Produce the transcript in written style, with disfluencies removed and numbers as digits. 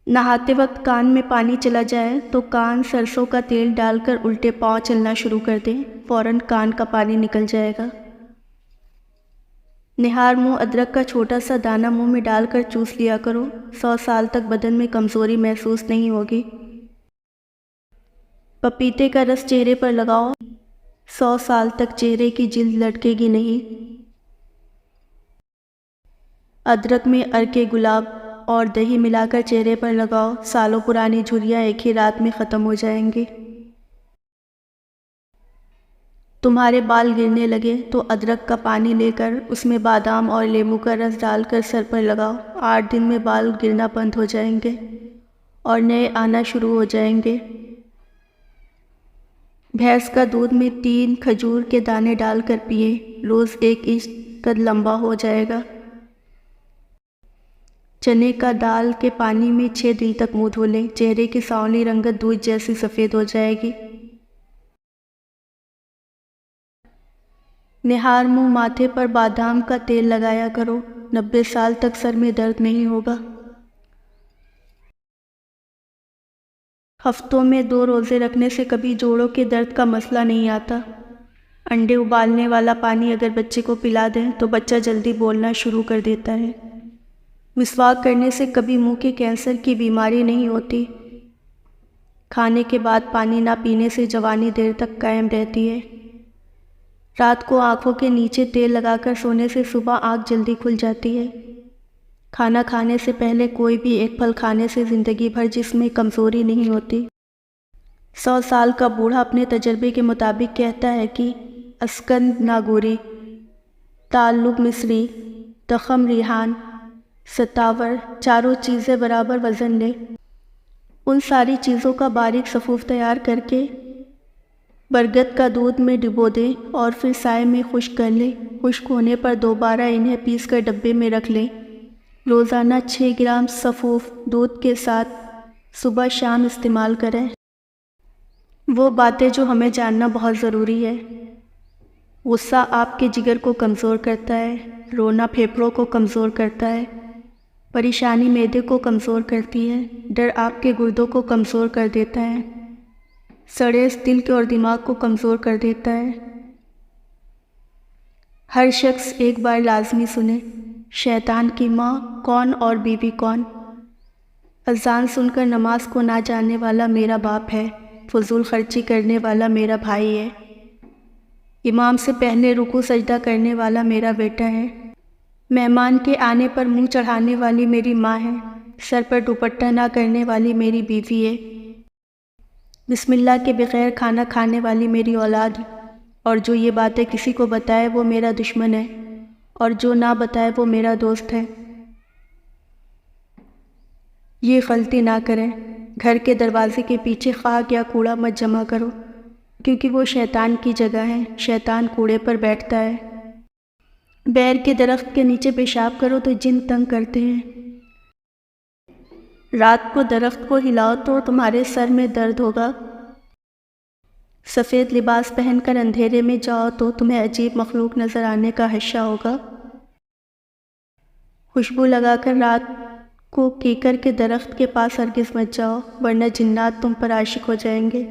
नहाते वक्त कान में पानी चला जाए तो कान सरसों का तेल डालकर उल्टे पांव चलना शुरू कर दें, फौरन कान का पानी निकल जाएगा। निहार मुंह अदरक का छोटा सा दाना मुंह में डालकर चूस लिया करो, 100 साल तक बदन में कमज़ोरी महसूस नहीं होगी। पपीते का रस चेहरे पर लगाओ, 100 साल तक चेहरे की जिल्द लटकेगी नहीं। अदरक में अर्के गुलाब और दही मिलाकर चेहरे पर लगाओ, सालों पुरानी झुर्रियाँ एक ही रात में ख़त्म हो जाएंगी। तुम्हारे बाल गिरने लगे तो अदरक का पानी लेकर उसमें बादाम और नींबू का रस डालकर सर पर लगाओ, 8 दिन में बाल गिरना बंद हो जाएंगे और नए आना शुरू हो जाएंगे। भैंस का दूध में 3 खजूर के दाने डालकर पिए, रोज़ 1 इंच कद लंबा हो जाएगा। चने का दाल के पानी में 6 दिन तक मुँह धो लें, चेहरे की सांवली रंगत दूध जैसी सफ़ेद हो जाएगी। निहार मुंह माथे पर बादाम का तेल लगाया करो, 90 साल तक सर में दर्द नहीं होगा। हफ्तों में 2 रोज़े रखने से कभी जोड़ों के दर्द का मसला नहीं आता। अंडे उबालने वाला पानी अगर बच्चे को पिला दें तो बच्चा जल्दी बोलना शुरू कर देता है। मिस्वाक करने से कभी मुंह के कैंसर की बीमारी नहीं होती। खाने के बाद पानी ना पीने से जवानी देर तक कायम रहती है। रात को आँखों के नीचे तेल लगाकर सोने से सुबह आँख जल्दी खुल जाती है। खाना खाने से पहले कोई भी एक फल खाने से ज़िंदगी भर जिस्म में कमज़ोरी नहीं होती। 100 साल का बूढ़ा अपने तजर्बे के मुताबिक कहता है कि अस्कन नागोरी, ताल्लुक मिस्री, तखम रिहान, सतावर, चारों चीज़ें बराबर वज़न ले। उन सारी चीज़ों का बारीक सफ़ूफ तैयार करके बरगद का दूध में डिबो दें और फिर साए में खुश्क कर लें। खुश्क होने पर दोबारा इन्हें पीस कर डब्बे में रख लें। रोज़ाना 6 ग्राम सफ़ूफ दूध के साथ सुबह शाम इस्तेमाल करें। वो बातें जो हमें जानना बहुत ज़रूरी है। गुस्सा आपके जिगर को कमज़ोर करता है, रोना फेफड़ों को कमज़ोर करता है, परेशानी मैदे को कमज़ोर करती है, डर आपके गुर्दों को कमज़ोर कर देता है, सड़ेस दिल के और दिमाग को कमज़ोर कर देता है। हर शख्स एक बार लाजमी सुने, शैतान की माँ कौन और बीवी कौन। अज़ान सुनकर नमाज को ना जानने वाला मेरा बाप है, फजूल खर्ची करने वाला मेरा भाई है, इमाम से पहले रुकू सजदा करने वाला मेरा बेटा है, मेहमान के आने पर मुंह चढ़ाने वाली मेरी माँ है, सर पर दुपट्टा ना करने वाली मेरी बीवी है, बिस्मिल्लाह के बगैर खाना खाने वाली मेरी औलाद, और जो ये बातें किसी को बताए वो मेरा दुश्मन है, और जो ना बताए वो मेरा दोस्त है। ये गलती ना करें, घर के दरवाजे के पीछे खाक या कूड़ा मत जमा करो, क्योंकि वो शैतान की जगह है। शैतान कूड़े पर बैठता है। बैर के दरख्त के नीचे पेशाब करो तो जिन तंग करते हैं। रात को दरख्त को हिलाओ तो तुम्हारे सर में दर्द होगा। सफ़ेद लिबास पहनकर अंधेरे में जाओ तो तुम्हें अजीब मखलूक नज़र आने का हश्या होगा। खुशबू लगाकर रात को कीकर के दरख्त के पास हरगिज़ मत जाओ, वरना जिन्नात तुम पर आशिक हो जाएंगे।